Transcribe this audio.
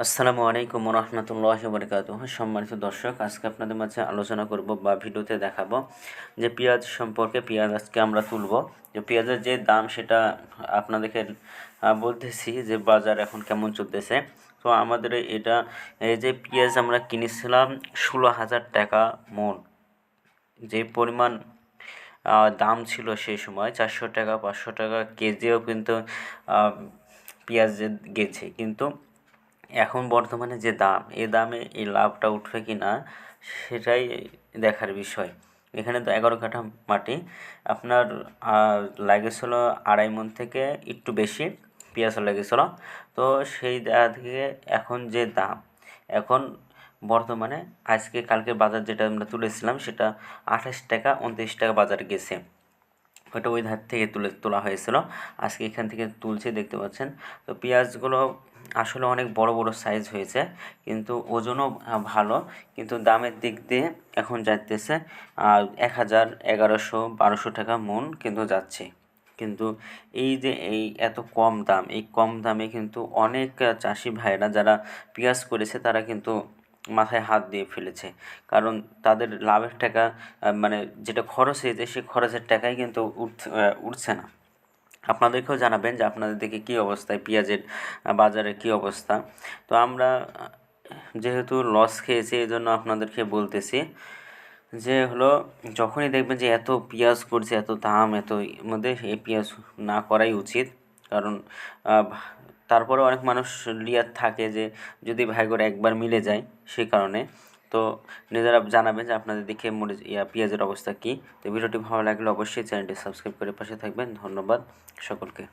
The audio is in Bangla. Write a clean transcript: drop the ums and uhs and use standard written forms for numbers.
আসসালামু আলাইকুম রহমতুল্লাহি ওয়া বারাকাতুহু। সম্মানিত দর্শক, আজকে আপনাদের মাঝে আলোচনা করব বা ভিডিওতে দেখাবো যে পেঁয়াজ সম্পর্কে। পেঁয়াজ আজকে আমরা তুলব, যে পেঁয়াজের যে দাম সেটা আপনাদেরকে বলতেছি যে বাজার এখন কেমন চলতেছে। তো আমাদের এটা এই যে পেঁয়াজ আমরা কিনেছিলাম 16,000 টাকা মন, যে পরিমাণ দাম ছিল সেই সময় 400 টাকা 500 টাকা কেজিও কিন্তু পেঁয়াজ গেছে। কিন্তু এখন বর্তমানে যে দাম, এ দামে এই লাভটা উঠবে কি না সেটাই দেখার বিষয়। এখানে তো 11 কাঠা মাটি আপনার লাগেছিল 2.5 মণ থেকে একটু বেশি পেঁয়াজ লেগেছিলো। তো সেই জায়গা থেকে এখন যে দাম, এখন বর্তমানে আজকে কালকে বাজার যেটা আমরা তুলেছিলাম সেটা 28 টাকা 29 টাকা বাজার গেছে। ওটা ওই ধার থেকে তোলা হয়েছিল, আজকে এখান থেকে তুলছে দেখতে পাচ্ছেন। তো পেঁয়াজগুলো আসলে অনেক বড় বড় সাইজ হয়েছে, কিন্তু ওজনও ভালো, কিন্তু দামের দিক দিয়ে এখন যাইতেছে 1,000 1100 1200 টাকা মন কিন্তু যাচ্ছে। কিন্তু এই যে এই এত কম দাম, এই কম দামে কিন্তু অনেক চাষি ভাইরা যারা পেঁয়াজ করেছে তারা কিন্তু মাথায় হাত দিয়ে ফেলেছে। কারণ তাদের লাভের টাকা মানে যেটা খরচ হয়েছে সেই খরচের টাকাই কিন্তু উঠছে না। আপনাদেরকেও জানাবেন যে আপনাদের দিকে কী অবস্থায় পেঁয়াজের বাজারে কী অবস্থা। তো আমরা যেহেতু লস খেয়েছি এই জন্য আপনাদেরকে বলতেছি যে হলো, যখনই দেখবেন যে এত পেঁয়াজ করছে, এত দাম, এত মধ্যে এই পেঁয়াজ না করাই উচিত। কারণ তারপরে অনেক মানুষ লিয়ার থাকে যে যদি ভাগ্যর একবার মিলে যায়, সেই কারণে। তো নিজেরা জানাবেন যে আপনাদের দিকে পেঁয়াজের অবস্থা কী। তো ভিডিওটি ভালো লাগলে অবশ্যই চ্যানেলটি সাবস্ক্রাইব করে পাশে থাকবেন। ধন্যবাদ সকলকে।